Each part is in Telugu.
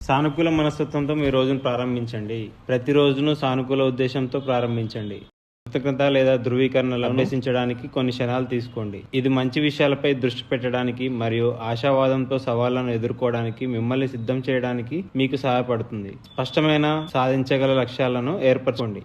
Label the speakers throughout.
Speaker 1: సానుకూల మనస్తత్వంతో మీ రోజును ప్రారంభించండి. ప్రతి రోజును సానుకూల ఉద్దేశంతో ప్రారంభించండి. కృతజ్ఞత లేదా ధృవీకరణలు అభ్యసించడానికి కొన్ని క్షణాలు తీసుకోండి. ఇది మంచి విషయాలపై దృష్టి పెట్టడానికి మరియు ఆశావాదంతో సవాళ్లను ఎదుర్కోవడానికి మిమ్మల్ని సిద్ధం చేయడానికి మీకు సహాయపడుతుంది. స్పష్టమైన సాధించగల లక్ష్యాలను ఏర్పరచుకోండి.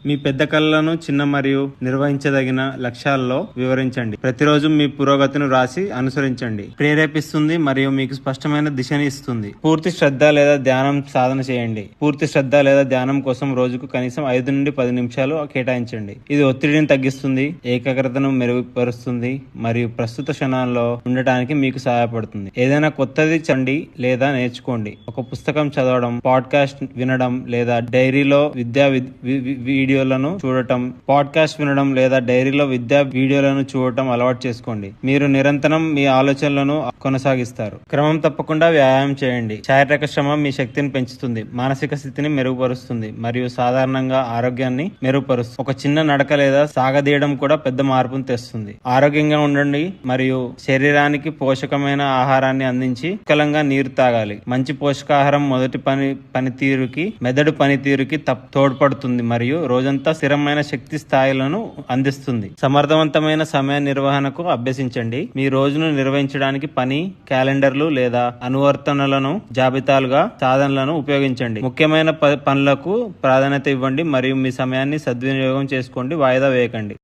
Speaker 1: మీ పెద్ద కళలను చిన్న మరియు నిర్వహించదగిన లక్ష్యాల్లో వివరించండి. ప్రతిరోజు మీ పురోగతిని రాసి అనుసరించండి. ప్రేరేపిస్తుంది మరియు మీకు స్పష్టమైన దిశని ఇస్తుంది. పూర్తి శ్రద్ధ లేదా ధ్యానం సాధన చేయండి. పూర్తి శ్రద్ధ లేదా ధ్యానం కోసం రోజుకు కనీసం 5 నుండి 10 నిమిషాలు కేటాయించండి. ఇది ఒత్తిడిని తగ్గిస్తుంది, ఏకాగ్రతను మెరుగుపరుస్తుంది మరియు ప్రస్తుత క్షణాల్లో ఉండటానికి మీకు సహాయపడుతుంది. ఏదైనా కొత్తది చండి లేదా నేర్చుకోండి. ఒక పుస్తకం చదవడం, పాడ్కాస్ట్ వినడం లేదా డైరీలో విద్యా వీడియోలను చూడటం అలవాటు చేసుకోండి. మీరు నిరంతరం మీ ఆలోచనలను కొనసాగిస్తారు. క్రమం తప్పకుండా వ్యాయామం చేయండి. శారీరక శ్రమ మీ శక్తిని పెంచుతుంది, మానసిక స్థితిని మెరుగుపరుస్తుంది మరియు సాధారణంగా ఆరోగ్యాన్ని మెరుగుపరుస్తుంది. ఒక చిన్న నడక లేదా సాగదీయడం కూడా పెద్ద మార్పును తెస్తుంది. ఆరోగ్యంగా ఉండండి మరియు శరీరానికి పోషకమైన ఆహారాన్ని అందించి పుష్కలంగా నీరు తాగాలి. మంచి పోషకాహారం మెదడు పనితీరుకి తోడ్పడుతుంది మరియు రోజంతా స్థిరమైన శక్తి స్థాయిలను అందిస్తుంది. సమర్థవంతమైన సమయ నిర్వహణకు అభ్యసించండి. మీ రోజును నిర్వహించడానికి పని క్యాలెండర్లు లేదా అనువర్తనలను జాబితాలుగా సాధనలను ఉపయోగించండి. ముఖ్యమైన పనులకు ప్రాధాన్యత ఇవ్వండి మరియు మీ సమయాన్ని సద్వినియోగం చేసుకోండి. వాయిదా వేయకండి.